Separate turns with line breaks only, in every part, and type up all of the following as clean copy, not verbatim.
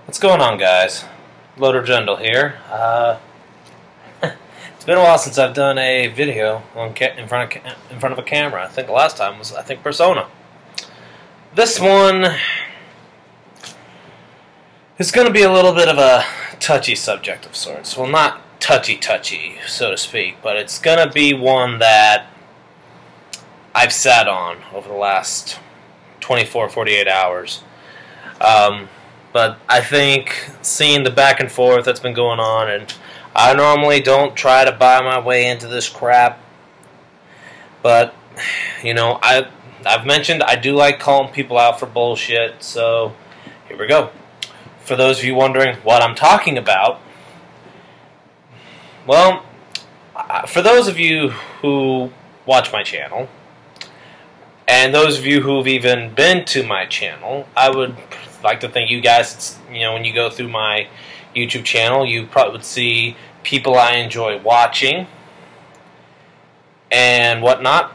What's going on, guys? Loader Jundle here. It's been a while since I've done a video on in front of a camera. I think the last time was Persona. This one is going to be a little bit of a touchy subject of sorts. Well, not touchy, so to speak, but it's going to be one that I've sat on over the last 48 hours. But I think seeing the back and forth that's been going on, and I normally don't try to buy my way into this crap, but, you know, I've mentioned I do like calling people out for bullshit, so here we go. For those of you wondering what I'm talking about, well, for those of you who watch my channel, and those of you who've even been to my channel, I would like to think you guys, you know, when you go through my YouTube channel, you probably would see people I enjoy watching and whatnot.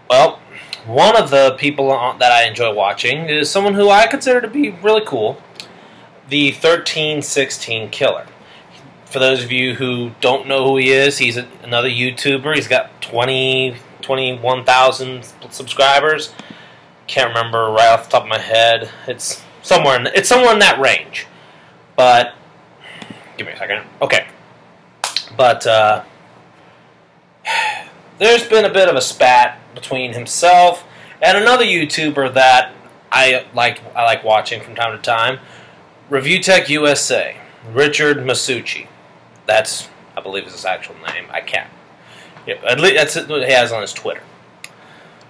Well, one of the people that I enjoy watching is someone who I consider to be really cool, the 1316Killer. For those of you who don't know who he is, he's another YouTuber. He's got 21,000 subscribers. Can't remember right off the top of my head. It's somewhere in that range. But give me a second. Okay. But there's been a bit of a spat between himself and another YouTuber that I like watching from time to time, ReviewTechUSA, Richard Masucci. That's, I believe, is his actual name. I can't. Yep, at least that's what he has on his Twitter.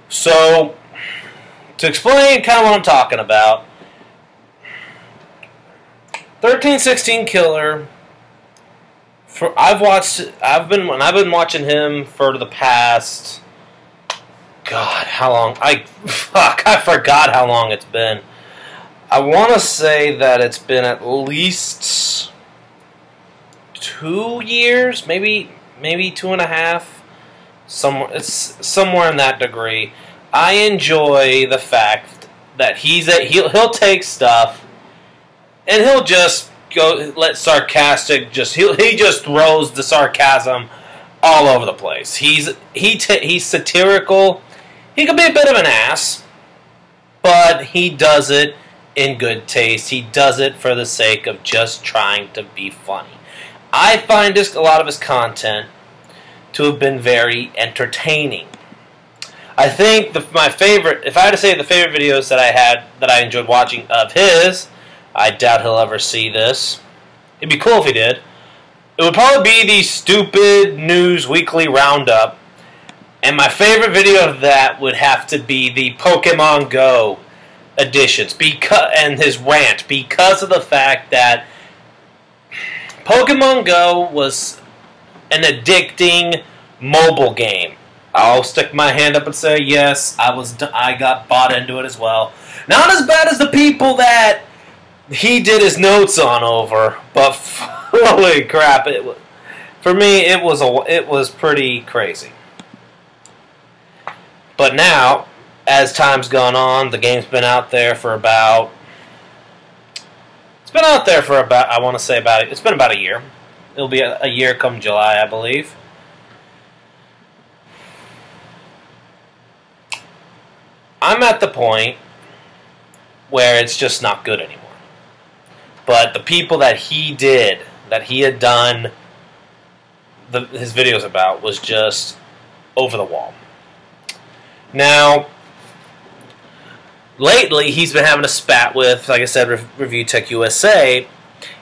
So, to explain kind of what I'm talking about, 1316Killer. I've been watching him for the past. God, how long? I forgot how long it's been. I want to say that it's been at least 2 years, maybe 2.5. It's somewhere in that degree. I enjoy the fact that he'll take stuff and he'll just go sarcastic. He just throws the sarcasm all over the place. He's satirical. He can be a bit of an ass, but he does it in good taste. He does it for the sake of just trying to be funny. I find a lot of his content to have been very entertaining. I think my favorite, if I had to say the favorite videos that I enjoyed watching of his, I doubt he'll ever see this. It'd be cool if he did. It would probably be the Stupid News Weekly Roundup, and my favorite video of that would have to be the Pokemon Go editions, and his rant, because of the fact that Pokemon Go was an addicting mobile game. I'll stick my hand up and say yes, I got bought into it as well. Not as bad as the people that he did his notes on over, but holy crap! For me, it was pretty crazy. But now, as time's gone on, the game's been out there for about. It's been out there for about, I want to say it's been about a year. It'll be a year come July, I believe. I'm at the point where it's just not good anymore. But the people that he had done his videos about, was just over the wall. Now, lately he's been having a spat with, like I said, ReviewTechUSA,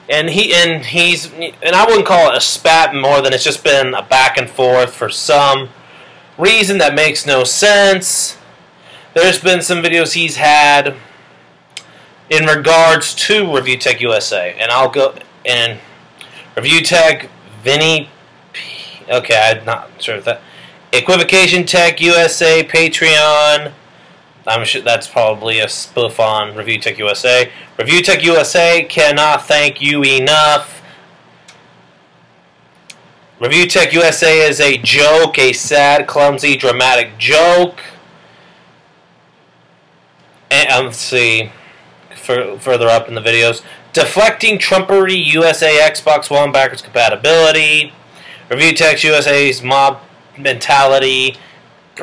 and I wouldn't call it a spat more than it's just been a back and forth for some reason that makes no sense. There's been some videos he's had in regards to ReviewTechUSA, and I'll go and ReviewTech Vinny. Okay, I'm not sure if that Equivocation Tech USA Patreon. I'm sure that's probably a spoof on ReviewTechUSA. ReviewTechUSA cannot thank you enough. ReviewTechUSA is a joke, a sad, clumsy, dramatic joke. And let's see. further up in the videos. Deflecting Trumpery USA Xbox One backwards compatibility. ReviewTechUSA's mob mentality.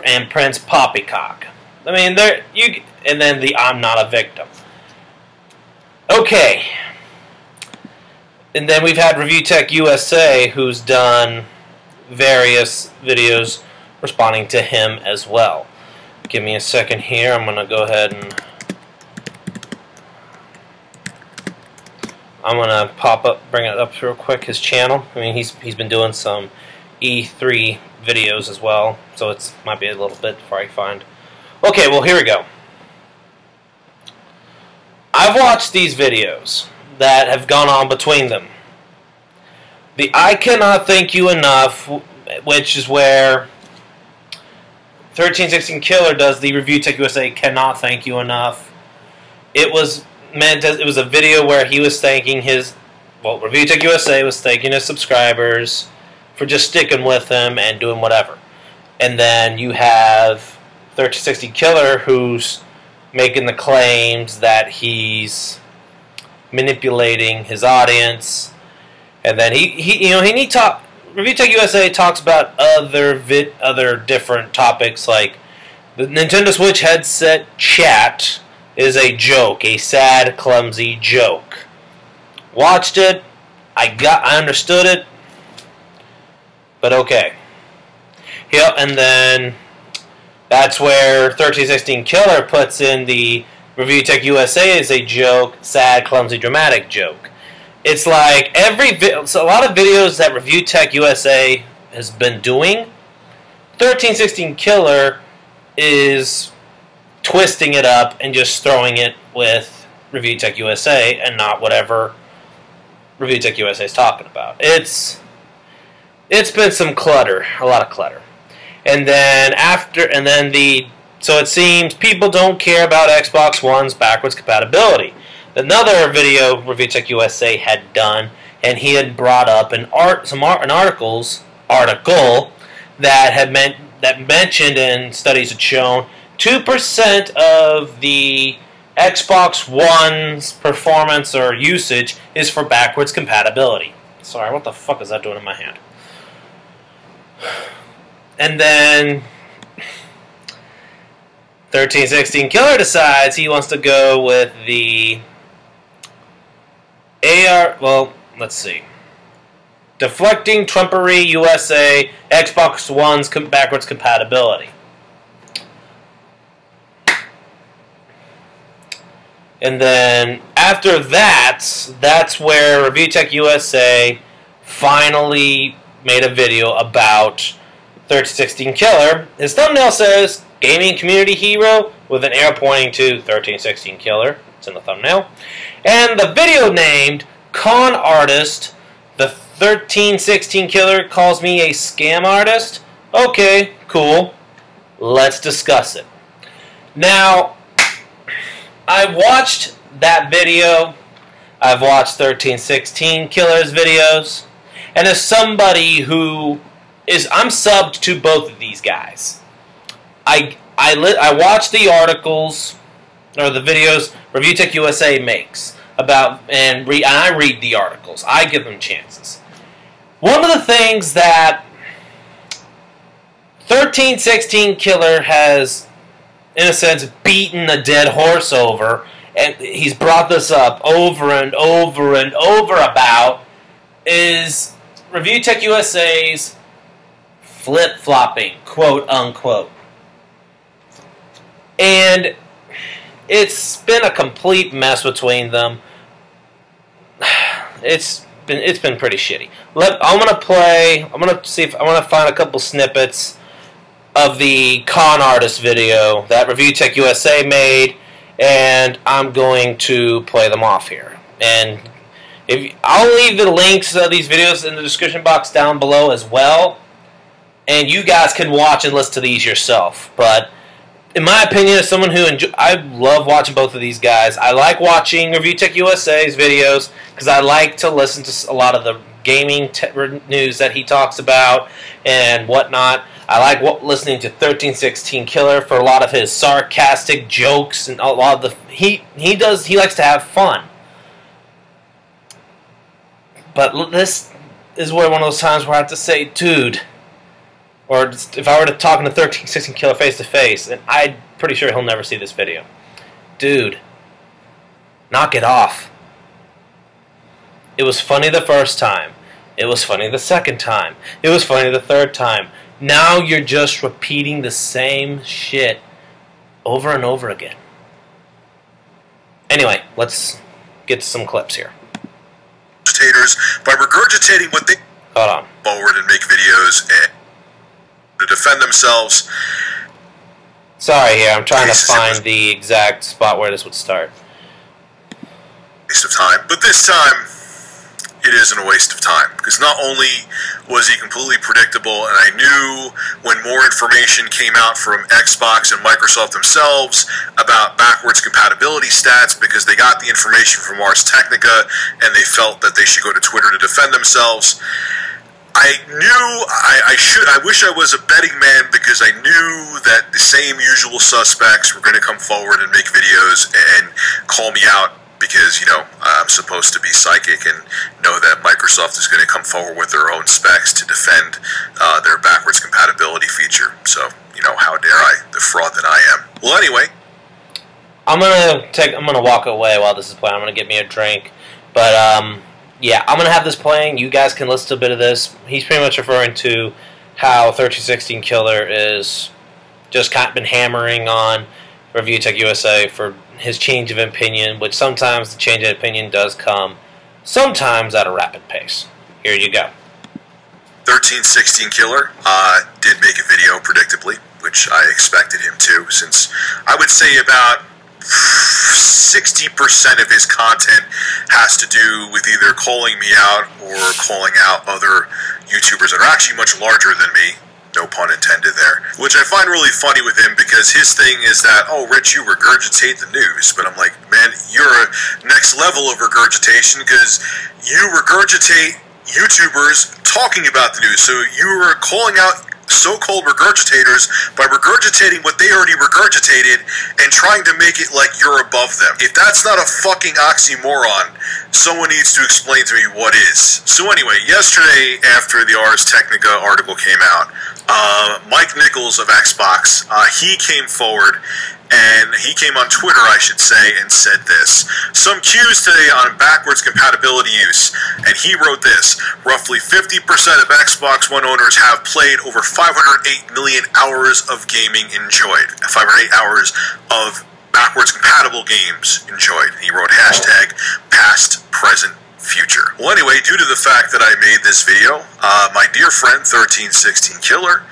And Prince Poppycock. I mean, and then the I'm not a victim. Okay. And then we've had ReviewTechUSA, who's done various videos responding to him as well. Give me a second here. I'm going to go ahead and I'm going to bring it up real quick, his channel. I mean, he's been doing some E3 videos as well, so it might be a little bit before I find. Okay, well, here we go. I've watched these videos that have gone on between them. The I Cannot Thank You Enough, which is where 1316Killer does the ReviewTechUSA Cannot Thank You Enough. It was a video where he was thanking ReviewTechUSA was thanking his subscribers for just sticking with him and doing whatever. And then you have 1316Killer, who's making the claims that he's manipulating his audience. And then ReviewTechUSA talks about other different topics, like the Nintendo Switch headset chat is a joke, a sad, clumsy joke. Watched it, I understood it, but okay. Yep, and then that's where 1316Killer puts in the ReviewTechUSA is a joke, sad, clumsy, dramatic joke. It's like so a lot of videos that ReviewTechUSA has been doing, 1316Killer is twisting it up and just throwing it with ReviewTechUSA and not whatever ReviewTechUSA is talking about. It's been some clutter, a lot of clutter. And then so it seems people don't care about Xbox One's backwards compatibility. Another video ReviewTechUSA had done, and he had brought up an article that mentioned, and studies had shown 2% of the Xbox One's performance or usage is for backwards compatibility. Sorry, what the fuck is that doing in my hand? And then 1316Killer decides he wants to go with the let's see. Deflecting Trumpery USA Xbox One's backwards compatibility. And then after that's where ReviewTechUSA finally made a video about 1316Killer. His thumbnail says Gaming Community Hero with an arrow pointing to 1316Killer. It's in the thumbnail. And the video named Con Artist, the 1316Killer calls me a scam artist. Okay, cool. Let's discuss it. Now, I've watched that video. I've watched 1316Killer's videos. And as somebody who I'm subbed to both of these guys. I watch the articles or the videos ReviewTechUSA makes about, and I read the articles. I give them chances. One of the things that 1316Killer has, in a sense, beaten a dead horse over, and he's brought this up over and over and over about, is ReviewTechUSA's flip-flopping, quote-unquote. And it's been a complete mess between them. It's been pretty shitty. I'm gonna find a couple snippets of the Con Artist video that ReviewTechUSA made, and I'm going to play them off here. And I'll leave the links of these videos in the description box down below as well, and you guys can watch and listen to these yourself. But in my opinion, as someone who I love watching both of these guys. I like watching ReviewTechUSA's videos because I like to listen to a lot of the gaming news that he talks about and whatnot. I like listening to 1316Killer for a lot of his sarcastic jokes and a lot of the he likes to have fun. But this is one of those times where I have to say, dude, or if I were to talk to 1316Killer face to face, and I'm pretty sure he'll never see this video. Dude, knock it off. It was funny the first time. It was funny the second time. It was funny the third time. Now you're just repeating the same shit over and over again. Anyway, let's get to some clips here.
By regurgitating what they forward and make videos and to defend themselves.
Sorry here, I'm trying to find the exact spot where this would start.
Waste of time. But this time, it isn't a waste of time. Because not only was he completely predictable, and I knew when more information came out from Xbox and Microsoft themselves about backwards compatibility stats, because they got the information from Ars Technica, and they felt that they should go to Twitter to defend themselves. I knew I wish I was a betting man, because I knew that the same usual suspects were going to come forward and make videos and call me out, because, you know, I'm supposed to be psychic and know that Microsoft is going to come forward with their own specs to defend their backwards compatibility feature. So, you know, how dare I, the fraud that I am. Well, anyway,
I'm gonna walk away while this is playing. I'm gonna get me a drink, but yeah, I'm gonna have this playing. You guys can listen to a bit of this. He's pretty much referring to how 1316Killer is just kind of been hammering on ReviewTechUSA for his change of opinion, which sometimes the change of opinion does come, sometimes at a rapid pace. Here you go.
1316Killer did make a video, predictably, which I expected him to, since I would say about 60% of his content has to do with either calling me out or calling out other YouTubers that are actually much larger than me. No pun intended there. Which I find really funny with him, because his thing is that, oh, Rich, you regurgitate the news. But I'm like, man, you're a next level of regurgitation, because you regurgitate YouTubers talking about the news. So you are calling out so-called regurgitators by regurgitating what they already regurgitated and trying to make it like you're above them. If that's not a fucking oxymoron, someone needs to explain to me what is. So anyway, yesterday after the Ars Technica article came out, Mike Nichols of Xbox, he came forward, and he came on Twitter, I should say, and said this: some cues today on backwards compatibility use. And he wrote this: roughly 50% of Xbox One owners have played over 508 million hours of gaming enjoyed. 508 hours of backwards compatible games enjoyed. He wrote hashtag past, present, future. Well, anyway, due to the fact that I made this video, my dear friend 1316Killer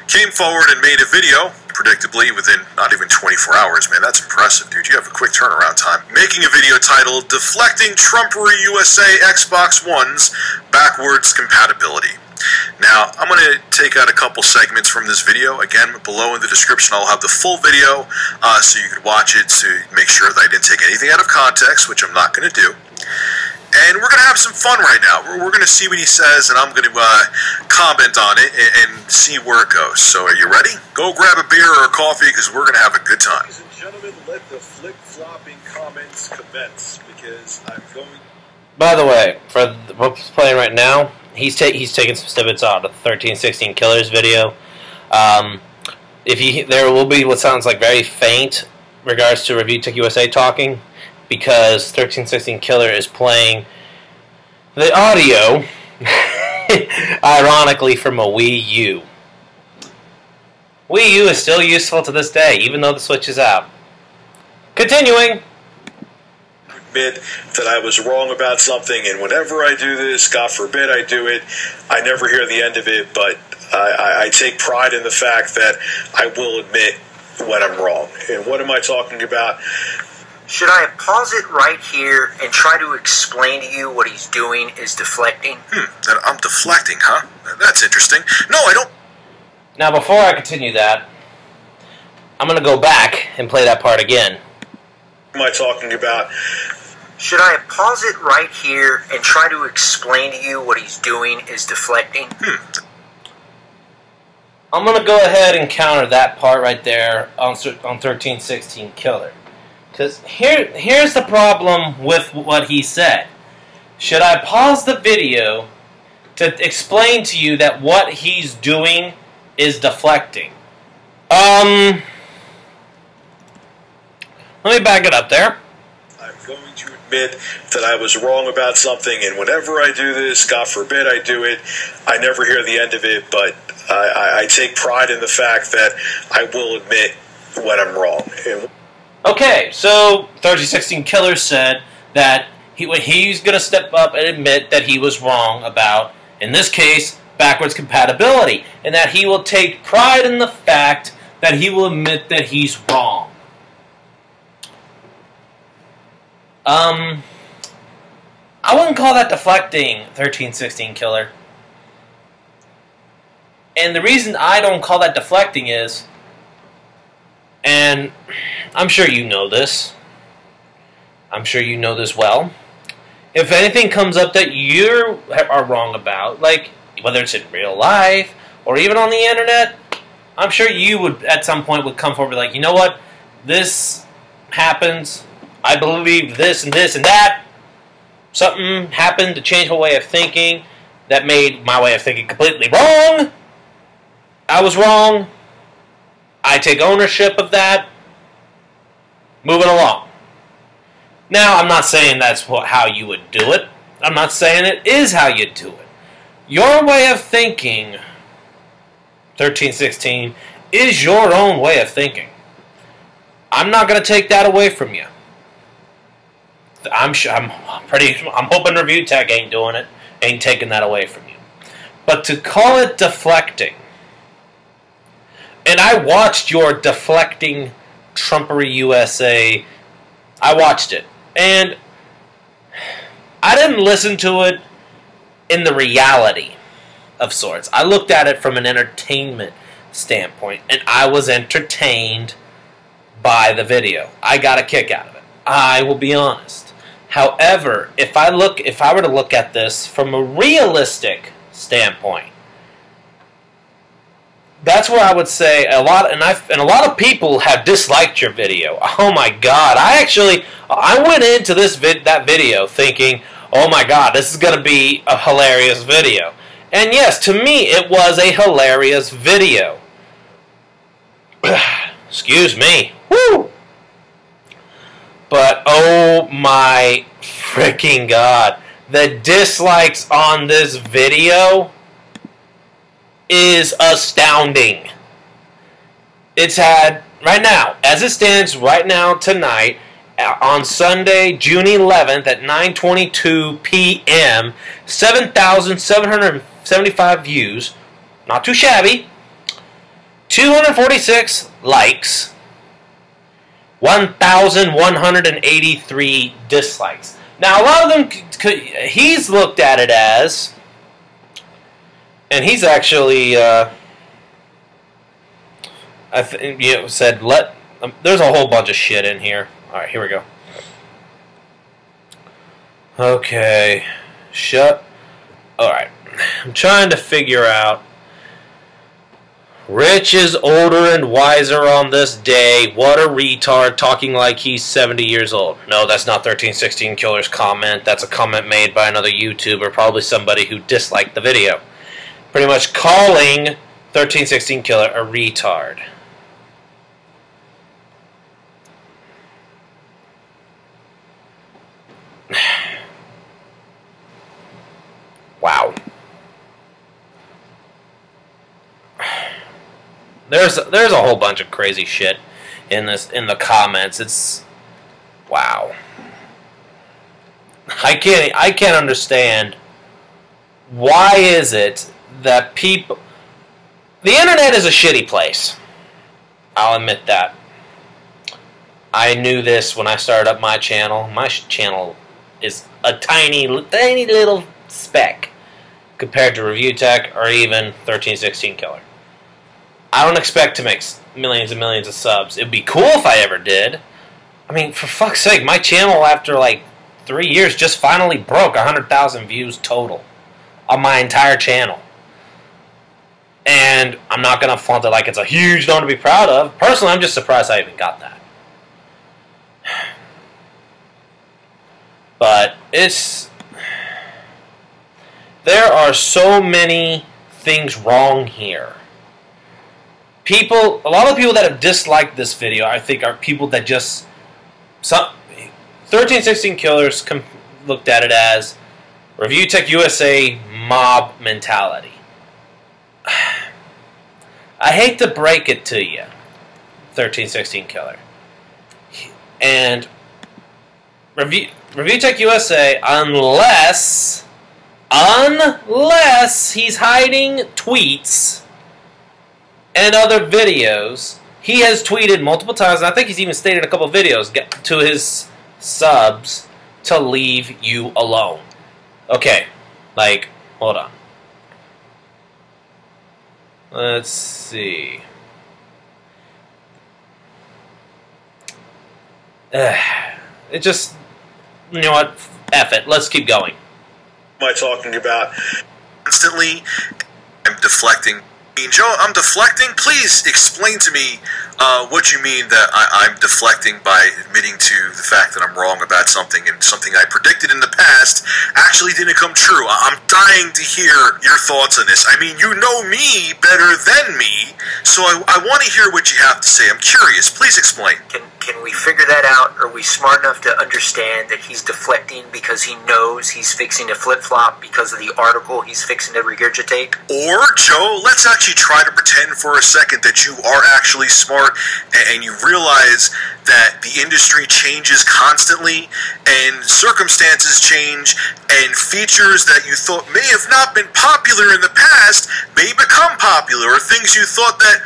came forward and made a video, predictably within not even 24 hours. Man, that's impressive, dude. You have a quick turnaround time. Making a video titled Deflecting Trumpery USA Xbox One's Backwards Compatibility. Now, I'm going to take out a couple segments from this video. Again, below in the description, I'll have the full video so you can watch it to make sure that I didn't take anything out of context, which I'm not going to do. And we're going to have some fun right now. We're going to see what he says, and I'm going to comment on it and see where it goes. So are you ready? Go grab a beer or a coffee, because we're going to have a good time.
Ladies and gentlemen, let the flip-flopping comments commence, because I'm going...
By the way, for what's playing right now, he's taking some snippets out of 1316Killer's video. There will be what sounds like very faint regards to ReviewTechUSA talking, because 1316Killer is playing the audio, ironically, from a Wii U. Wii U is still useful to this day, even though the Switch is out. Continuing.
Admit that I was wrong about something, and whenever I do this, God forbid I do it, I never hear the end of it, but I take pride in the fact that I will admit when I'm wrong. And what am I talking about?
Should I pause it right here and try to explain to you what he's doing is deflecting?
I'm deflecting, huh? That's interesting. No, I don't...
Now, before I continue that, I'm going to go back and play that part again.
What am I talking about?
Should I pause it right here and try to explain to you what he's doing is deflecting?
I'm going to go ahead and counter that part right there on 1316Killer. Because here's the problem with what he said. Should I pause the video to explain to you that what he's doing is deflecting? Let me back it up there.
I'm going to admit that I was wrong about something, and whenever I do this, God forbid I do it, I never hear the end of it, but I take pride in the fact that I will admit when I'm wrong.
Okay, so 1316Killer said that he's going to step up and admit that he was wrong about, in this case, backwards compatibility, and that he will take pride in the fact that he will admit that he's wrong. I wouldn't call that deflecting, 1316Killer. And the reason I don't call that deflecting is, and I'm sure you know this, I'm sure you know this well, if anything comes up that you are wrong about, like whether it's in real life or even on the internet, I'm sure you would at some point would come forward and be like, you know what, this happens, I believe this and this and that, something happened to change my way of thinking that made my way of thinking completely wrong, I was wrong, I take ownership of that, moving along. Now, I'm not saying that's how you would do it. I'm not saying it is how you do it. Your way of thinking, 1316, is your own way of thinking. I'm not going to take that away from you. I'm hoping ReviewTech ain't doing it, ain't taking that away from you. But to call it deflecting, and I watched your deflecting Trumpery USA, I watched it, and I didn't listen to it in the reality of sorts. I looked at it from an entertainment standpoint, and I was entertained by the video. I got a kick out of it. I will be honest. However, if I were to look at this from a realistic standpoint, that's where I would say a lot of people have disliked your video. Oh my God! I went into that video thinking, oh my God, this is going to be a hilarious video. And yes, to me, it was a hilarious video. Excuse me. Woo! But oh my freaking God, the dislikes on this video is astounding. It's had, right now, as it stands right now tonight, on Sunday, June 11th at 9:22 p.m., 7,775 views, not too shabby, 246 likes, 1,183 dislikes. Now, a lot of them, he's looked at it as, and he's actually, said, there's a whole bunch of shit in here. Alright, here we go. Okay. Alright. I'm trying to figure out. Rich is older and wiser on this day. What a retard, talking like he's 70 years old. No, that's not 1316Killer's comment. That's a comment made by another YouTuber, probably somebody who disliked the video. Pretty much calling 1316Killer a retard. Wow. There's a whole bunch of crazy shit in the comments. It's wow. I can't understand why is it that people, the internet is a shitty place. I'll admit that. I knew this when I started up my channel. My channel is a tiny little speck compared to ReviewTech or even 1316Killer. I don't expect to make millions and millions of subs. It'd be cool if I ever did. I mean, for fuck's sake, my channel after like 3 years just finally broke 100,000 views total on my entire channel. And I'm not going to flaunt it like it's a huge number to be proud of. Personally, I'm just surprised I even got that. But there are so many things wrong here. A lot of people that have disliked this video, I think, are people that just... 1316Killers looked at it as ReviewTechUSA mob mentality. I hate to break it to you, 1316Killer. And ReviewTechUSA, unless he's hiding tweets and other videos, he has tweeted multiple times, and I think he's even stated a couple of videos to his subs to leave you alone. Okay, like, hold on. Let's see. It just, you know what? F it. Let's keep going.
What am I talking about?
Constantly, I'm deflecting. Joe, I'm deflecting? Please explain to me what you mean that I'm deflecting by admitting to the fact that I'm wrong about something, and something I predicted in the past actually didn't come true. I'm dying to hear your thoughts on this. I mean, you know me better than me, so I want to hear what you have to say. I'm curious. Please explain.
Can we figure that out? Are we smart enough to understand that he's deflecting because he knows he's fixing to flip-flop because of the article he's fixing to regurgitate?
Or, Joe, let's actually try to pretend for a second that you are actually smart and you realize that the industry changes constantly and circumstances change and features that you thought may have not been popular in the past may become popular, or things you thought that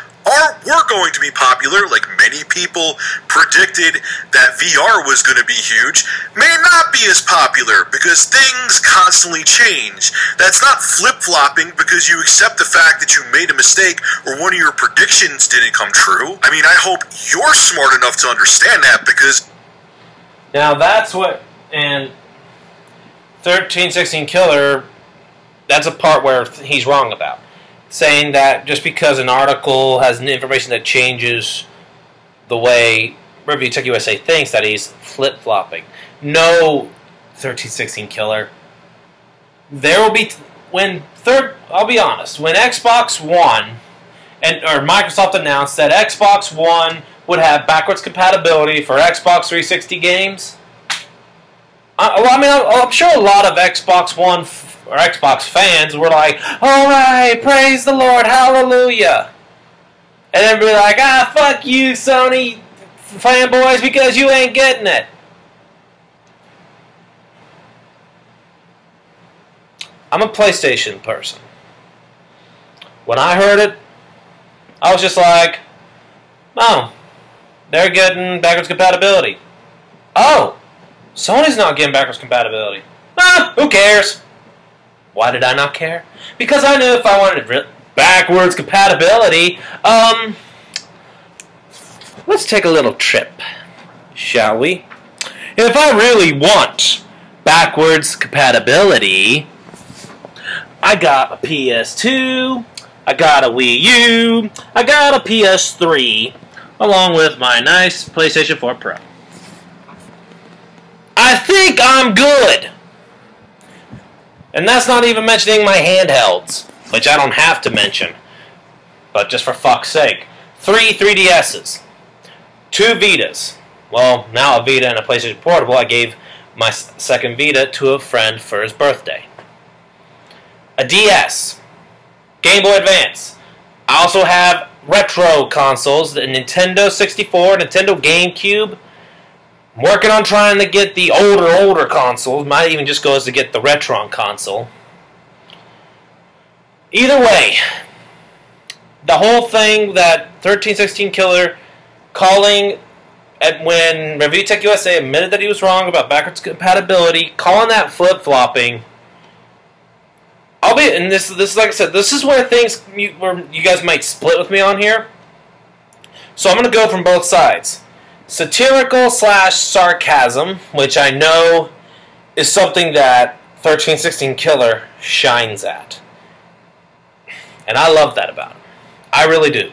were going to be popular, like many people predicted that VR was going to be huge, may not be as popular because things constantly change. That's not flip-flopping because you accept the fact that you made a mistake or one of your predictions didn't come true. I mean, I hope you're smart enough to understand that, because...
Now that's what... And 1316Killer, that's a part where he's wrong about. Saying that just because an article has information that changes the way ReviewTechUSA thinks, that he's flip-flopping. No, 1316Killer. There will be... I'll be honest. When Xbox One, or Microsoft announced that Xbox One would have backwards compatibility for Xbox 360 games, I'm sure a lot of Xbox One or Xbox fans were like, alright, praise the Lord, hallelujah. And then be like, fuck you, Sony fanboys, because you ain't getting it. I'm a PlayStation person. When I heard it, I was just like, oh, they're getting backwards compatibility. Oh, Sony's not getting backwards compatibility. Who cares? Why did I not care? Because I knew if I wanted backwards compatibility, let's take a little trip, shall we? If I really want backwards compatibility, I got a PS2, I got a Wii U, I got a PS3, along with my nice PlayStation 4 Pro. I think I'm good. And that's not even mentioning my handhelds, which I don't have to mention. But just for fuck's sake. 3 3DSs. 2 Vitas. Well, now a Vita and a PlayStation Portable. I gave my second Vita to a friend for his birthday. A DS. Game Boy Advance. I also have retro consoles. The Nintendo 64, Nintendo GameCube. I'm working on trying to get the older consoles. Might even just go as to get the Retron console. Either way, the whole thing that 1316Killer calling when ReviewTechUSA admitted that he was wrong about backwards compatibility, calling that flip-flopping. And this is like I said, this is where where you guys might split with me on here. So I'm going to go from both sides. Satirical / sarcasm, which I know is something that 1316Killer shines at. And I love that about him. I really do.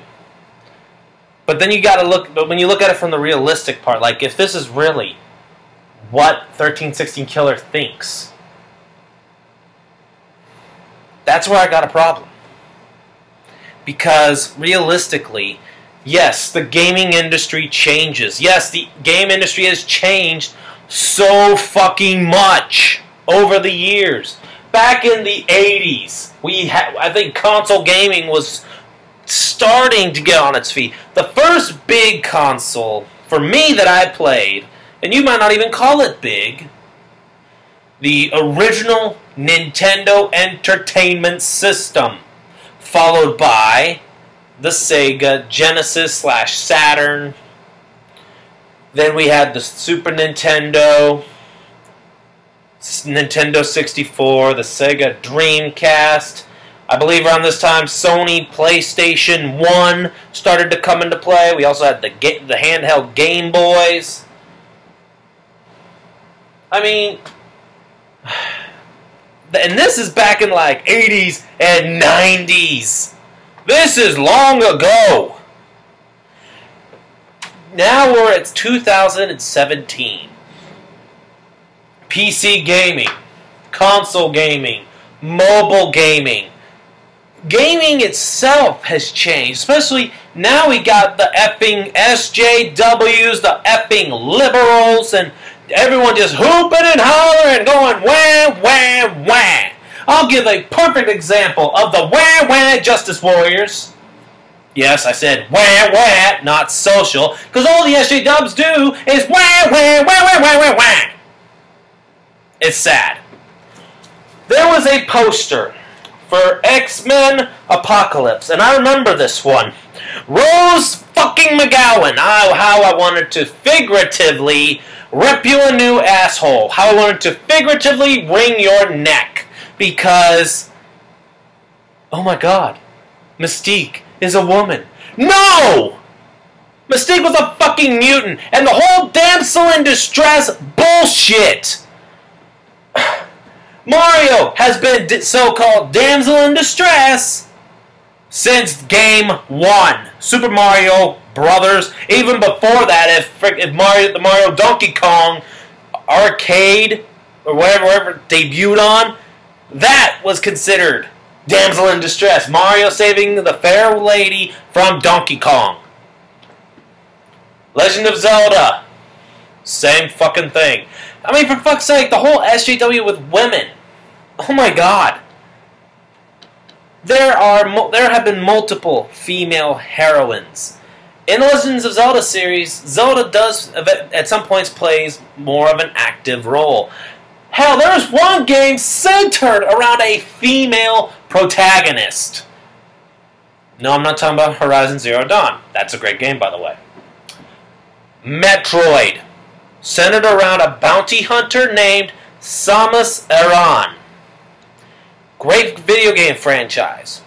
But then you gotta look, but when you look at it from the realistic part, like if this is really what 1316Killer thinks, that's where I got a problem. Because realistically, yes, the gaming industry changes. Yes, the game industry has changed so fucking much over the years. Back in the 80s, I think console gaming was starting to get on its feet. The first big console, for me, that I played, and you might not even call it big, the original Nintendo Entertainment System, followed by the Sega Genesis / Saturn. Then we had the Super Nintendo, Nintendo 64, the Sega Dreamcast. I believe around this time, Sony PlayStation 1 started to come into play. We also had the handheld Game Boys. I mean, and this is back in like 80s and 90s. This is long ago. Now we're at 2017. PC gaming, console gaming, mobile gaming. Gaming itself has changed, especially now we got the effing SJWs, the effing liberals, and everyone just hooping and hollering and going wah, wah, wah. I'll give a perfect example of the wah, wah Justice Warriors. Yes, I said wah, wah, not social, because all the SJWs do is wah, wah, wah, wah, wah, wah, wah. It's sad. There was a poster for X-Men Apocalypse, and I remember this one. Rose fucking McGowan. How I wanted to figuratively rip you a new asshole. How I wanted to figuratively wring your neck. Because, oh my god, Mystique is a woman. No! Mystique was a fucking mutant, and the whole damsel in distress bullshit. Mario has been so-called damsel in distress since Game 1. Super Mario Brothers. Even before that, if the Mario Donkey Kong arcade, or whatever it debuted on, that was considered damsel in distress. Mario saving the fair lady from Donkey Kong. Legend of Zelda. Same fucking thing. I mean, for fuck's sake, the whole SJW with women. Oh my god. There have been multiple female heroines. In the Legends of Zelda series, Zelda does, at some points, plays more of an active role. Hell, there's one game centered around a female protagonist. No, I'm not talking about Horizon Zero Dawn. That's a great game, by the way. Metroid. Centered around a bounty hunter named Samus Aran. Great video game franchise.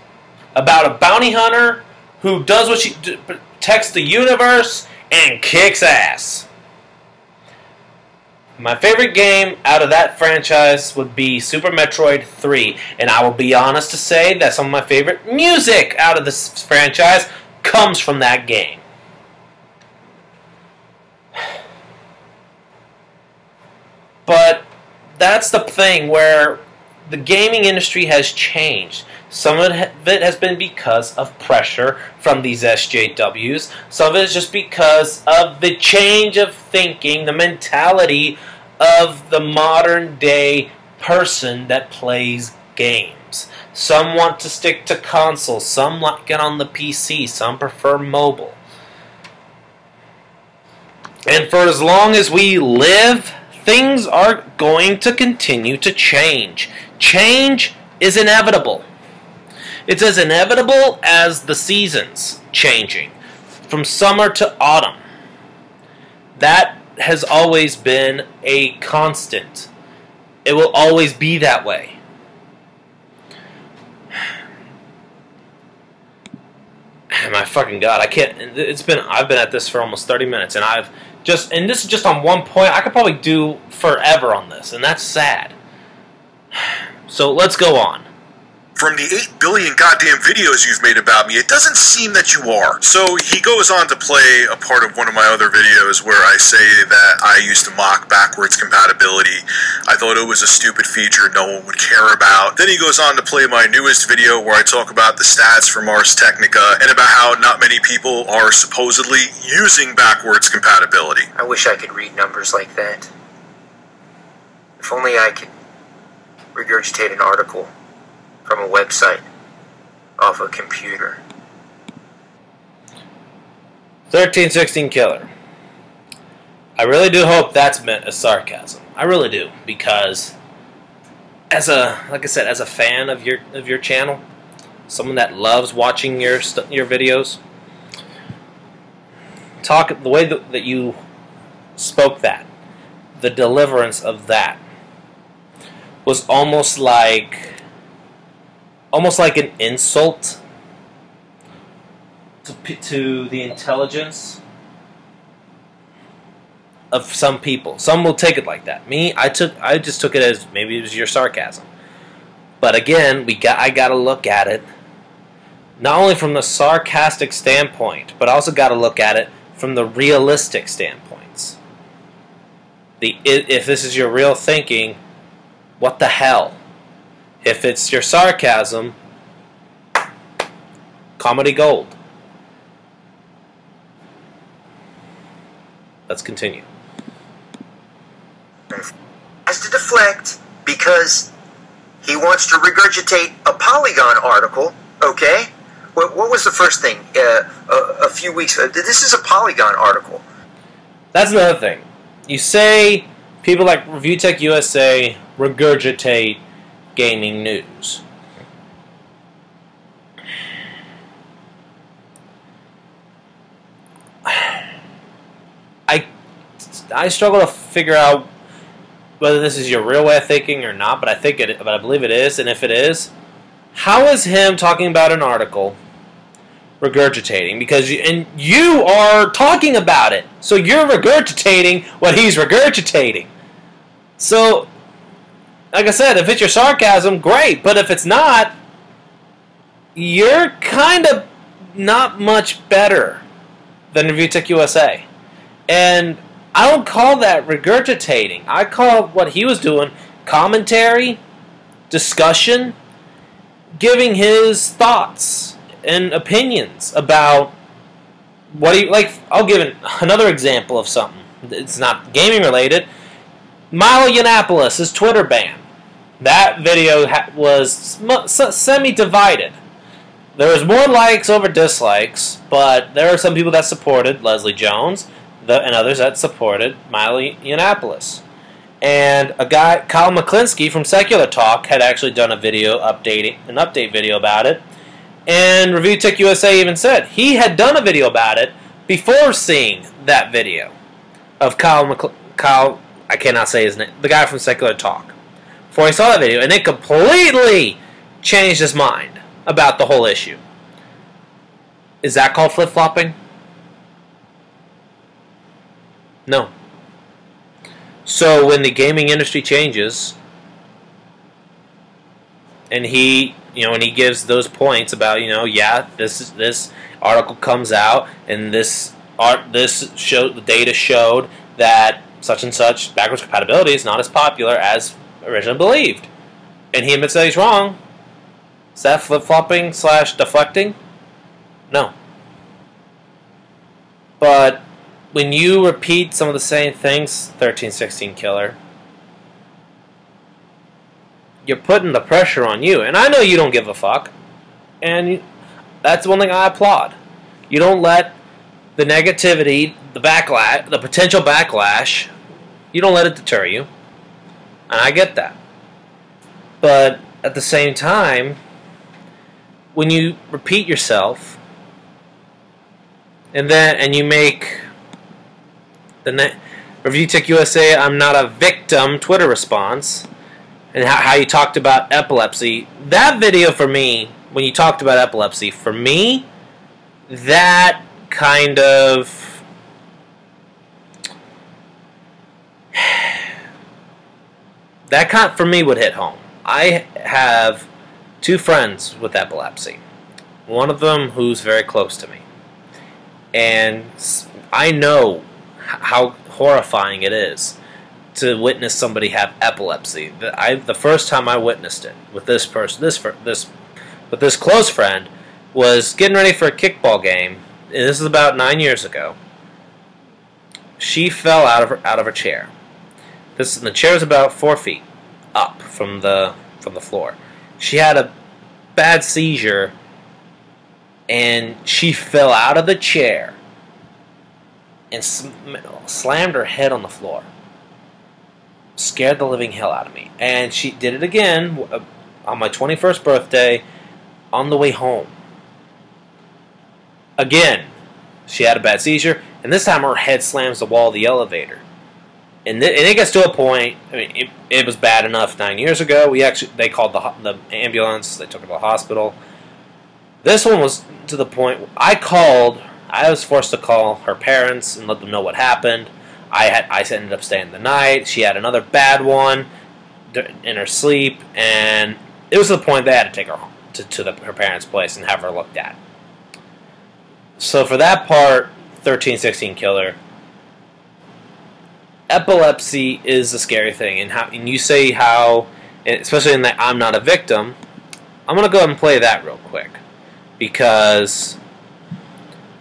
About a bounty hunter who does what she protects the universe and kicks ass. My favorite game out of that franchise would be Super Metroid 3. And I will be honest to say that some of my favorite music out of this franchise comes from that game. But that's the thing where the gaming industry has changed. Some of it has been because of pressure from these SJWs. Some of it is just because of the change of thinking, the mentality of the modern day person that plays games. Some want to stick to consoles, some get on the PC, some prefer mobile. And for as long as we live, things are going to continue to change. Change is inevitable. It's as inevitable as the seasons changing, from summer to autumn. That has always been a constant. It will always be that way. My fucking God, I can't. I've been at this for almost 30 minutes, and I've and this is just on one point. I could probably do forever on this, and that's sad. So let's go on.
From the 8 billion goddamn videos you've made about me, it doesn't seem that you are. So he goes on to play a part of one of my other videos where I say that I used to mock backwards compatibility. I thought it was a stupid feature no one would care about. Then he goes on to play my newest video where I talk about the stats from Ars Technica and about how not many people are supposedly using backwards compatibility.
I wish I could read numbers like that. If only I could regurgitate an article from a website off a computer.
1316Killer. I really do hope that's meant as sarcasm. I really do, because like I said, as a fan of your channel, someone that loves watching your videos, the way that you spoke that, the deliverance of that was almost like an insult to the intelligence of some people. Some will take it like that. Me, I just took it as maybe it was your sarcasm. But again, I gotta look at it not only from the sarcastic standpoint, but I also gotta look at it from the realistic standpoints. If this is your real thinking, what the hell? If it's your sarcasm, comedy gold. Let's continue.
Has to deflect because he wants to regurgitate a Polygon article, okay? What was the first thing? A few weeks ago. This is a Polygon article.
That's another thing. You say people like ReviewTechUSA regurgitate gaming news. I struggle to figure out whether this is your real way of thinking or not, but I believe it is, and if it is, how is him talking about an article regurgitating? Because you are talking about it, so you're regurgitating what he's regurgitating. So, like I said, if it's your sarcasm, great. But if it's not, you're kind of not much better than ReviewTechUSA. And I don't call that regurgitating. I call what he was doing commentary, discussion, giving his thoughts and opinions about what he like. I'll give another example of something. It's not gaming related. Milo Yiannopoulos' Twitter ban. That video was semi-divided. There was more likes over dislikes, but there are some people that supported Leslie Jones and others that supported Milo Yiannopoulos. And a guy, Kyle McClinsky from Secular Talk, had actually done an update video about it. And ReviewTechUSA even said he had done a video about it before seeing that video of Kyle, I cannot say his name, the guy from Secular Talk, before he saw that video, and it completely changed his mind about the whole issue. Is that called flip-flopping? No. So when the gaming industry changes, and he gives those points about, yeah, this article comes out, and the data showed that such and such backwards compatibility is not as popular as originally believed, and he admits that he's wrong. Is that flip-flopping / deflecting? No. But when you repeat some of the same things, 1316Killer, you're putting the pressure on you. And I know you don't give a fuck. And that's one thing I applaud. You don't let the negativity, the backlash, the potential backlash, you don't let it deter you. And I get that. But at the same time, when you repeat yourself, and you make the ReviewTechUSA I'm not a victim Twitter response, and how you talked about epilepsy, that video for me, when you talked about epilepsy, for me, that kind of that for me would hit home. I have 2 friends with epilepsy. One of them who's very close to me. And I know how horrifying it is to witness somebody have epilepsy. The first time I witnessed it with this person, with this close friend, was getting ready for a kickball game. And this is about 9 years ago. She fell out of her chair. The chair was about 4 feet up from the floor. She had a bad seizure, and she fell out of the chair and slammed her head on the floor. Scared the living hell out of me. And she did it again on my 21st birthday on the way home. Again, she had a bad seizure, and this time her head slams the wall of the elevator. And it gets to a point. I mean, it was bad enough 9 years ago. They called the ambulance. They took her to the hospital. This one was to the point I was forced to call her parents and let them know what happened. I ended up staying the night. She had another bad one in her sleep, and it was to the point they had to take her home to her parents' place and have her looked at. So for that part, 1316Killer. Epilepsy is a scary thing, and you say how, especially in that I'm not a victim. I'm gonna go ahead and play that real quick because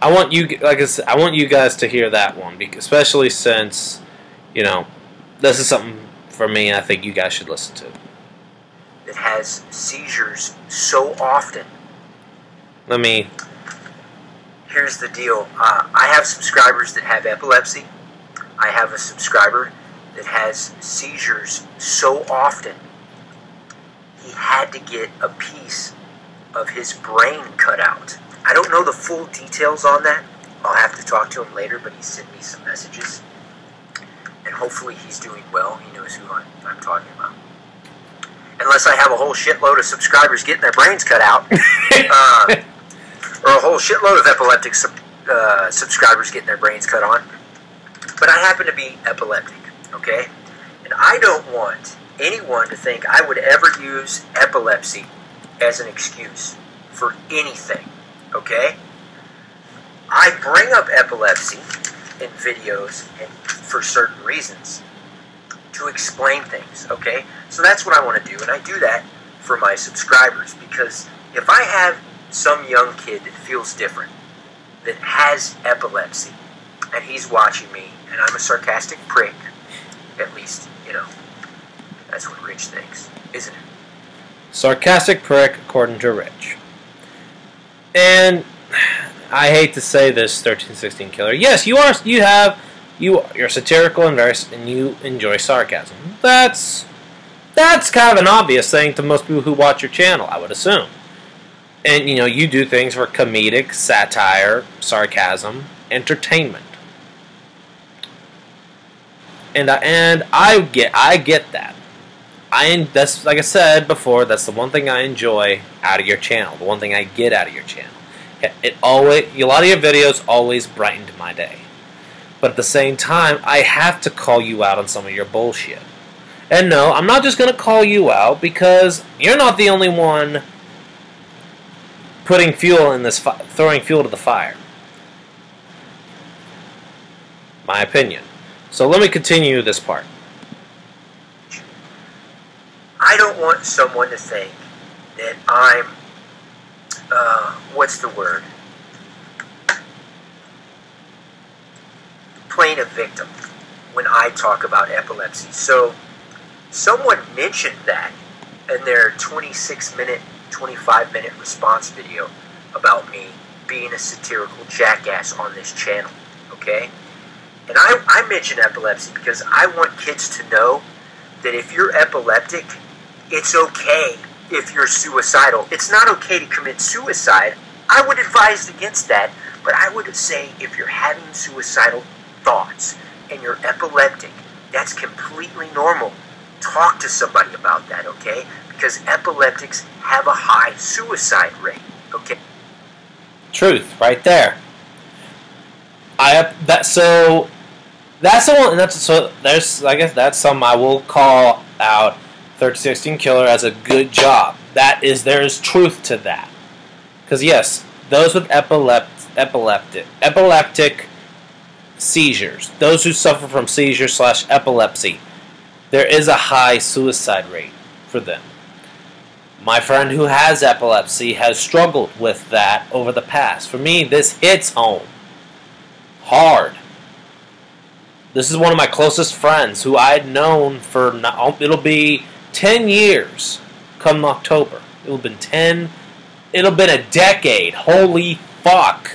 I want you guys to hear that one, especially since this is something for me, and I think you guys should listen to.
It has seizures so often. Here's the deal. I have subscribers that have epilepsy. I have a subscriber that has seizures so often he had to get a piece of his brain cut out. I don't know the full details on that. I'll have to talk to him later, but he sent me some messages. And hopefully he's doing well. He knows who I'm talking about. Unless I have a whole shitload of subscribers getting their brains cut out. Or a whole shitload of epileptic subscribers getting their brains cut on. But I happen to be epileptic, okay? And I don't want anyone to think I would ever use epilepsy as an excuse for anything, okay? I bring up epilepsy in videos and for certain reasons to explain things, okay? So that's what I want to do, and I do that for my subscribers because if I have some young kid that feels different, that has epilepsy, and he's watching me, and I'm a sarcastic prick, at least, that's what Rich thinks, isn't it?
Sarcastic prick, according to Rich. And I hate to say this, 1316Killer. Yes, you're satirical and you enjoy sarcasm. That's kind of an obvious thing to most people who watch your channel, I would assume. And you do things for comedic, satire, sarcasm, entertainment. And I get that. That's like I said before. That's the one thing I enjoy out of your channel. The one thing I get out of your channel. A lot of your videos always brightened my day. But at the same time, I have to call you out on some of your bullshit. And no, I'm not just going to call you out because you're not the only one putting fuel in this, throwing fuel to the fire. My opinion. So let me continue this part.
I don't want someone to think that I'm, what's the word? Playing a victim when I talk about epilepsy. So someone mentioned that in their 26-minute, 25-minute response video about me being a satirical jackass on this channel, okay? And I mention epilepsy because I want kids to know that if you're epileptic, it's okay if you're suicidal. It's not okay to commit suicide. I would advise against that, but I would say if you're having suicidal thoughts and you're epileptic, that's completely normal. Talk to somebody about that, okay? Because epileptics have a high suicide rate, okay? So
That's the one. That's so. There's. I guess that's something I will call out 1316Killer as a good job. There is truth to that. Because yes, those with epileptic seizures, those who suffer from seizures/epilepsy, there is a high suicide rate for them. My friend who has epilepsy has struggled with that over the past. For me, this hits home hard. This is one of my closest friends who I'd known for, it'll be 10 years come October. It'll have been a decade. Holy fuck.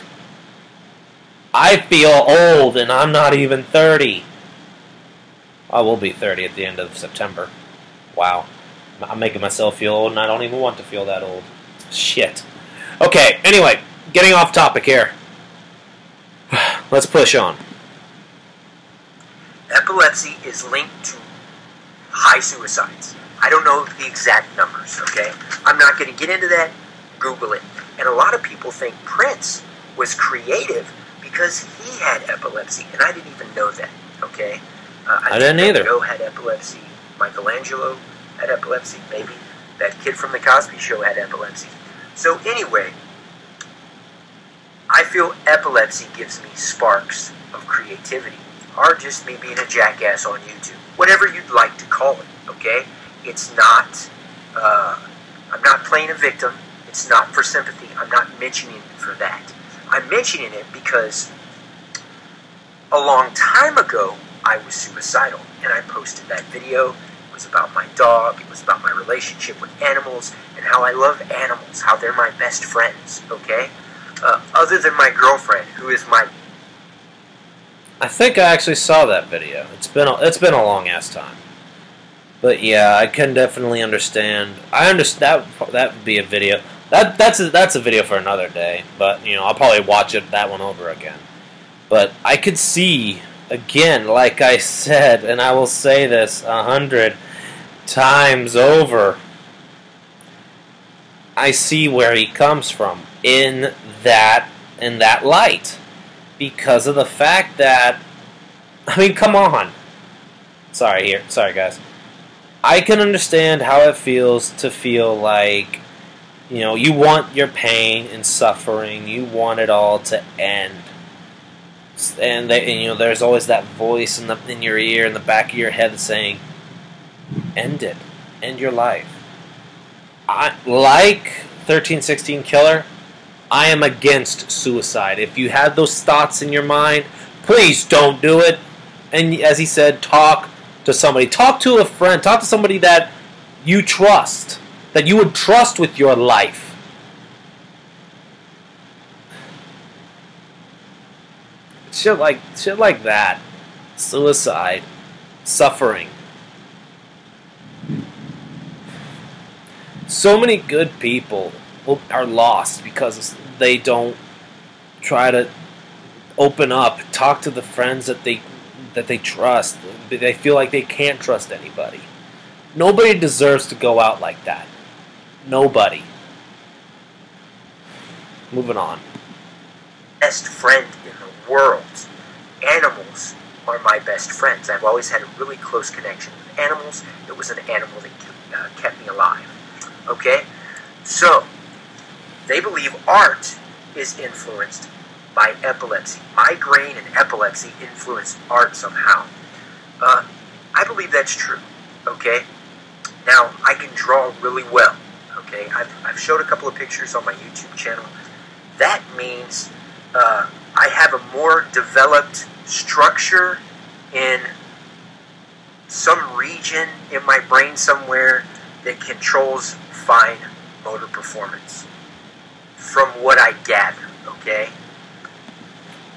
I feel old and I'm not even 30. I will be 30 at the end of September. Wow. I'm making myself feel old and I don't even want to feel that old. Shit. Okay, anyway, getting off topic here. Let's push on.
Epilepsy is linked to high suicides. I don't know the exact numbers, okay? I'm not going to get into that. Google it. And a lot of people think Prince was creative because he had epilepsy, and I didn't even know that, okay?
I didn't either.
Van Gogh had epilepsy. Michelangelo had epilepsy, maybe. That kid from The Cosby Show had epilepsy. So anyway, I feel epilepsy gives me sparks of creativity, or just me being a jackass on YouTube. Whatever you'd like to call it, okay? It's not, I'm not playing a victim. It's not for sympathy. I'm not mentioning it for that. I'm mentioning it because a long time ago, I was suicidal, and I posted that video. It was about my dog. It was about my relationship with animals and how I love animals, how they're my best friends, okay? Other than my girlfriend, who is my...
I think I actually saw that video. It's been a long ass time. But yeah, I can definitely understand. I understand that would be a video. That's a video for another day. But you know, I'll probably watch that one over again. But I could see again, like I said, and I will say this 100 times over. I see where he comes from in that light, because of the fact that, I mean, come on. Sorry guys. I can understand how it feels to feel like, you know, you want your pain and suffering, you want it all to end. And you know, there's always that voice in your ear, in the back of your head saying, end it. End your life. Like 1316Killer, I am against suicide. If you have those thoughts in your mind, please don't do it. And as he said, talk to somebody. Talk to a friend. Talk to somebody that you trust. That you would trust with your life. Shit like that. Suicide. Suffering. So many good people are lost because they don't try to open up, talk to the friends that they trust. They feel like they can't trust anybody. Nobody deserves to go out like that. Nobody. Moving on.
Best friend in the world. Animals are my best friends. I've always had a really close connection with animals. It was an animal that kept me alive. Okay? So, they believe art is influenced by epilepsy. Migraine and epilepsy influence art somehow. I believe that's true. Okay? Now, I can draw really well. Okay? I've showed a couple of pictures on my YouTube channel. That means I have a more developed structure in some region in my brain somewhere that controls fine motor performance, from what I gather, okay?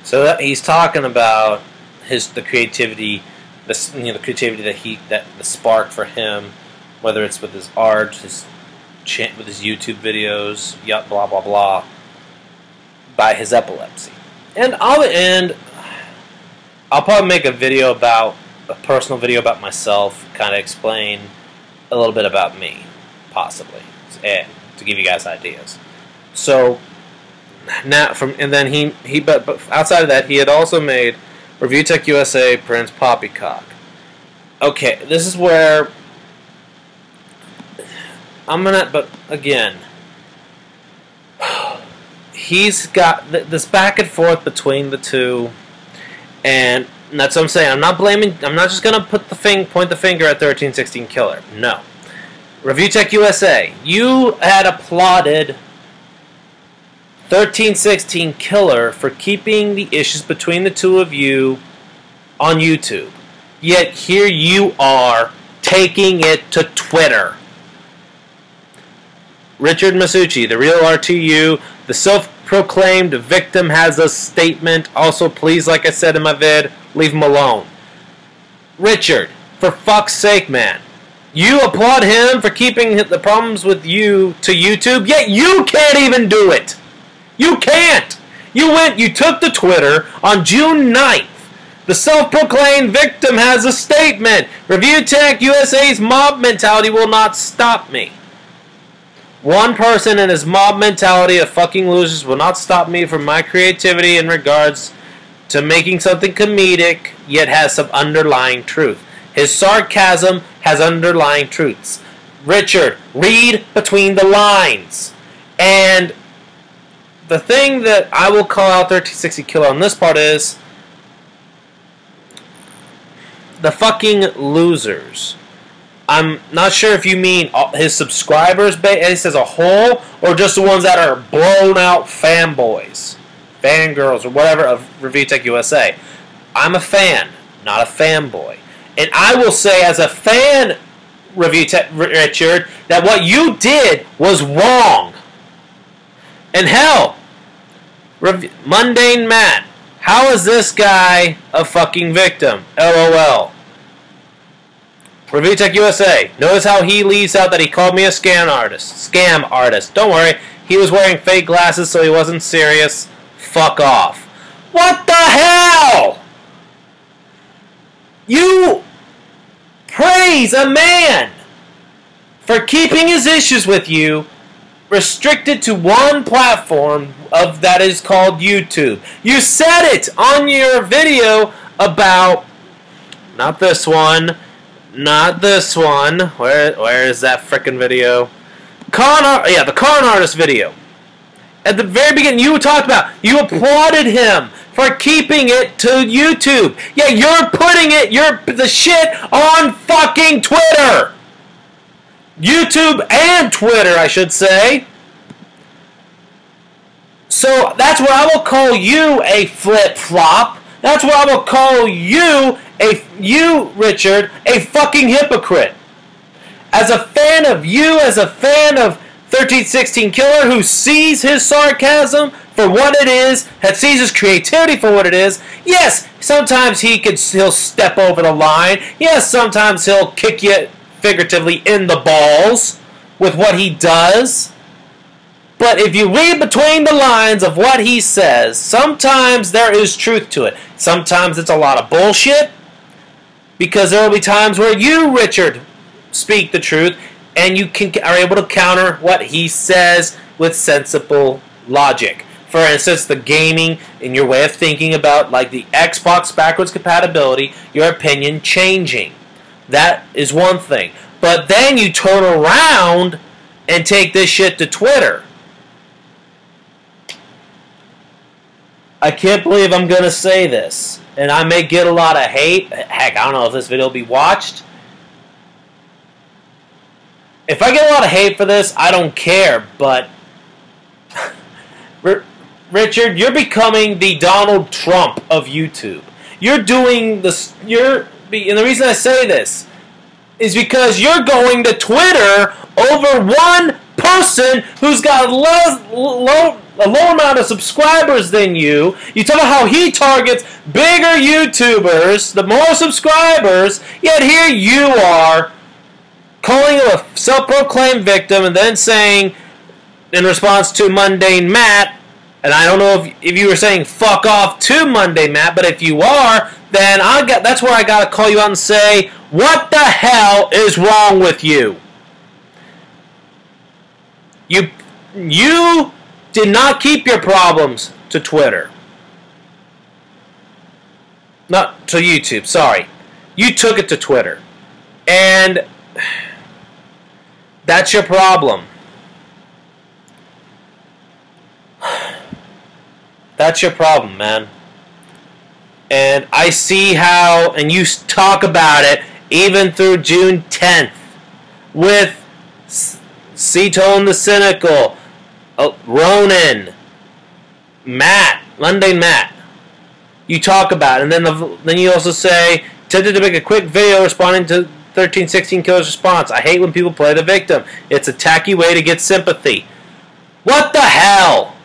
So he's talking about the creativity, the creativity that the spark for him, whether it's with his art, with his YouTube videos, blah blah blah, by his epilepsy. And I'll probably make a personal video about myself, kind of explain a little bit about me, possibly, and to give you guys ideas. So now but outside of that, he had also made ReviewTechUSA Prince Poppycock. Okay, this is where I'm gonna, but again, he's got this back and forth between the two, and that's what I'm saying. I'm not blaming. I'm not just gonna point the finger at 1316Killer. No, ReviewTechUSA, you had applauded 1316Killer for keeping the issues between the two of you on YouTube. Yet here you are taking it to Twitter. Richard Masucci, the real RTU, the self-proclaimed victim, has a statement. Also, please, like I said in my vid, leave him alone. Richard, for fuck's sake, man. You applaud him for keeping the problems with you to YouTube, yet you can't even do it. You can't. You took to Twitter on June 9th. The self-proclaimed victim has a statement. ReviewTechUSA's mob mentality will not stop me. One person and his mob mentality of fucking losers will not stop me from my creativity in regards to making something comedic, yet has some underlying truth. His sarcasm has underlying truths. Richard, read between the lines. And the thing that I will call out 1316Killer on this part is the fucking losers. I'm not sure if you mean his subscribers base as a whole, or just the ones that are blown out fanboys, fangirls, or whatever of ReviewTechUSA. I'm a fan, not a fanboy. And I will say as a fan, Richard, that what you did was wrong. And hell, Mundane Matt, how is this guy a fucking victim? LOL. ReviewTechUSA, notice how he leaves out that he called me a scam artist. Don't worry, he was wearing fake glasses so he wasn't serious. Fuck off. What the hell? You praise a man for keeping his issues with you restricted to one platform that is called YouTube. You said it on your video about, not this one, where is that frickin' video? The con artist video. At the very beginning, you talked about, you applauded him for keeping it to YouTube. Yeah, you're putting the shit on fucking Twitter. YouTube and Twitter, I should say. So that's what I will call you a flip-flop. That's what I will call you, Richard, a fucking hypocrite. As a fan of you, as a fan of 1316Killer, who sees his sarcasm for what it is, that sees his creativity for what it is, yes, sometimes he'll step over the line. Yes, sometimes he'll kick you figuratively in the balls with what he does. But if you read between the lines of what he says, sometimes there is truth to it. Sometimes it's a lot of bullshit, because there will be times where you, Richard, speak the truth, and you are able to counter what he says with sensible logic. For instance, the gaming and your way of thinking about, like, the Xbox backwards compatibility, your opinion changing. That is one thing. But then you turn around and take this shit to Twitter. I can't believe I'm going to say this, and I may get a lot of hate. Heck, I don't know if this video will be watched. If I get a lot of hate for this, I don't care, but Richard, you're becoming the Donald Trump of YouTube. You're doing this, and the reason I say this is because you're going to Twitter over one person who's got a low amount of subscribers than you. You talk about how he targets bigger YouTubers, the more subscribers, yet here you are calling him a self-proclaimed victim and then saying, in response to Mundane Matt, and I don't know if you were saying fuck off to Mundane Matt, but if you are, then that's where I got to call you out and say, what the hell is wrong with you? You did not keep your problems to Twitter. Not to YouTube, sorry. You took it to Twitter. And that's your problem. That's your problem, man. And I see how, and you talk about it, even through June 10th, with Cetone the Cynical, Ronan, Matt, London Matt. You talk about it, and then you also say, tempted to make a quick video responding to 1316Killer's response. I hate when people play the victim. It's a tacky way to get sympathy. What the hell?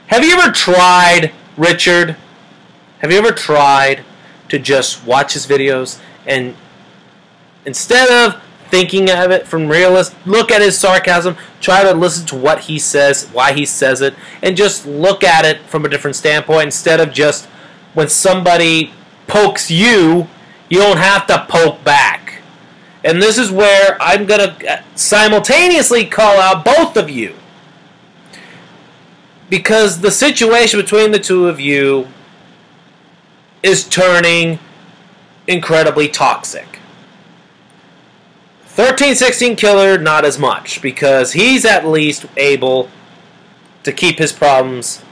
Have you ever tried, Richard? Have you ever tried to just watch his videos and instead of thinking of it from realist, look at his sarcasm, try to listen to what he says, why he says it, and just look at it from a different standpoint instead of just when somebody pokes you, you don't have to poke back. And this is where I'm going to simultaneously call out both of you. Because the situation between the two of you is turning incredibly toxic. 1316Killer, not as much, because he's at least able to keep his problems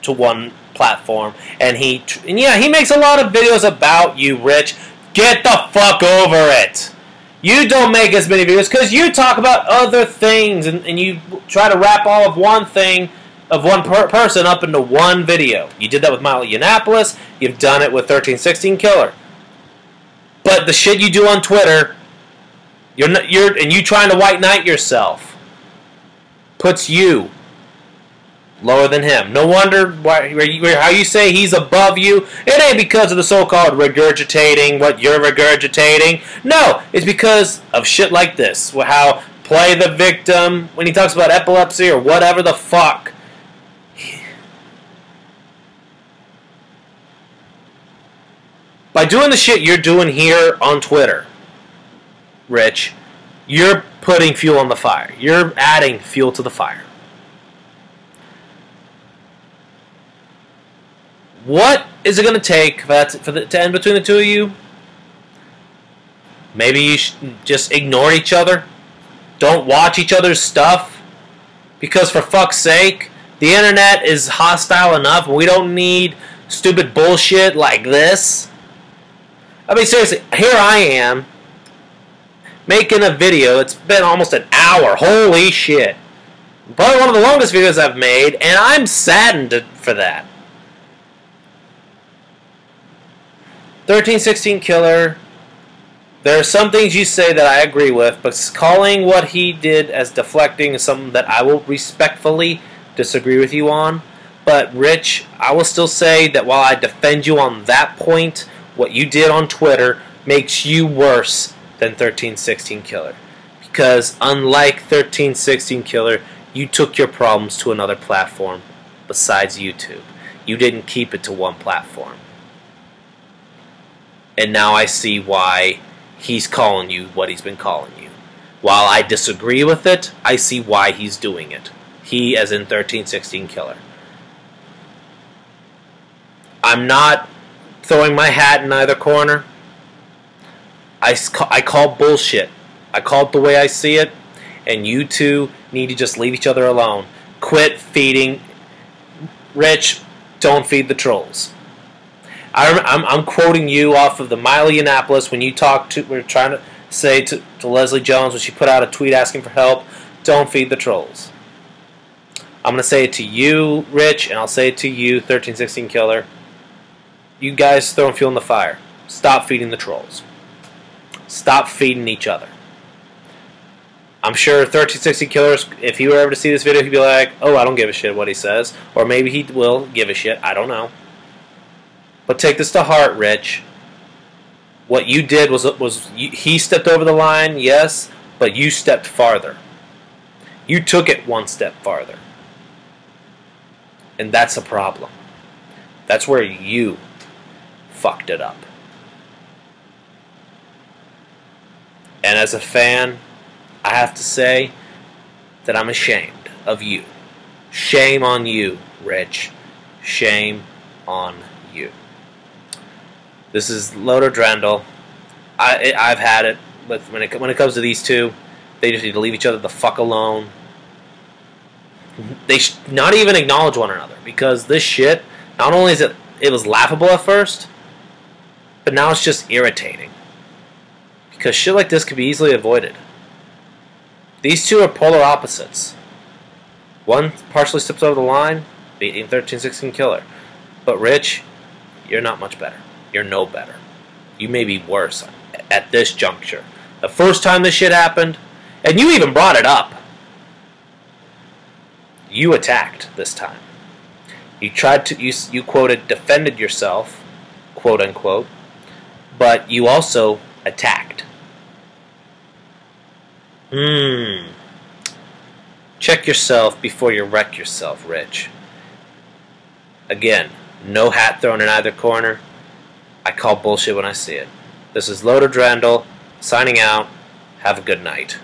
to one platform. And yeah, he makes a lot of videos about you, Rich. Get the fuck over it. You don't make as many videos because you talk about other things and you try to wrap all of one thing of one person up into one video. You did that with Milo Yiannopoulos. You've done it with 1316Killer. But the shit you do on Twitter, and you trying to white knight yourself, puts you lower than him. No wonder how you say he's above you. It ain't because of the so-called regurgitating what you're regurgitating. No, it's because of shit like this. How play the victim when he talks about epilepsy or whatever the fuck. By doing the shit you're doing here on Twitter, Rich, you're putting fuel on the fire. You're adding fuel to the fire. What is it going to take to end between the two of you? Maybe you should just ignore each other. Don't watch each other's stuff. Because for fuck's sake, the internet is hostile enough. We don't need stupid bullshit like this. I mean, seriously, here I am making a video. It's been almost an hour. Holy shit. Probably one of the longest videos I've made, and I'm saddened for that. 1316Killer, there are some things you say that I agree with, but calling what he did as deflecting is something that I will respectfully disagree with you on. But, Rich, I will still say that while I defend you on that point, what you did on Twitter makes you worse than 1316Killer. Because unlike 1316Killer, you took your problems to another platform besides YouTube. You didn't keep it to one platform. And now I see why he's calling you what he's been calling you. While I disagree with it, I see why he's doing it. He, as in 1316Killer. I'm not throwing my hat in either corner. I call bullshit. I call it the way I see it. And you two need to just leave each other alone. Quit feeding. Rich, don't feed the trolls. I'm quoting you off of the Milo Yiannopoulos when you we're trying to say to Leslie Jones when she put out a tweet asking for help, don't feed the trolls. I'm going to say it to you, Rich, and I'll say it to you, 1316Killer. You guys throwing fuel in the fire. Stop feeding the trolls. Stop feeding each other. I'm sure 1316Killer, if he were ever to see this video, he'd be like, oh, I don't give a shit what he says. Or maybe he will give a shit. I don't know. But take this to heart, Rich. What you did he stepped over the line, yes, but you stepped farther. You took it one step farther. And that's a problem. That's where you fucked it up. And as a fan, I have to say that I'm ashamed of you. Shame on you, Rich. Shame on you. This is Loader Drendel. I've had it. But when it comes to these two, they just need to leave each other the fuck alone. They not even acknowledge one another, because this shit, not only is it was laughable at first, but now it's just irritating. Because shit like this could be easily avoided. These two are polar opposites. One partially steps over the line, beating 1316Killer. But Rich, you're not much better. You're no better. You may be worse at this juncture. The first time this shit happened, and you even brought it up, you attacked this time. You tried to, you quoted, defended yourself, quote unquote, but you also attacked. Check yourself before you wreck yourself, Rich. Again, no hat thrown in either corner. I call bullshit when I see it. This is Loader Drendel, signing out. Have a good night.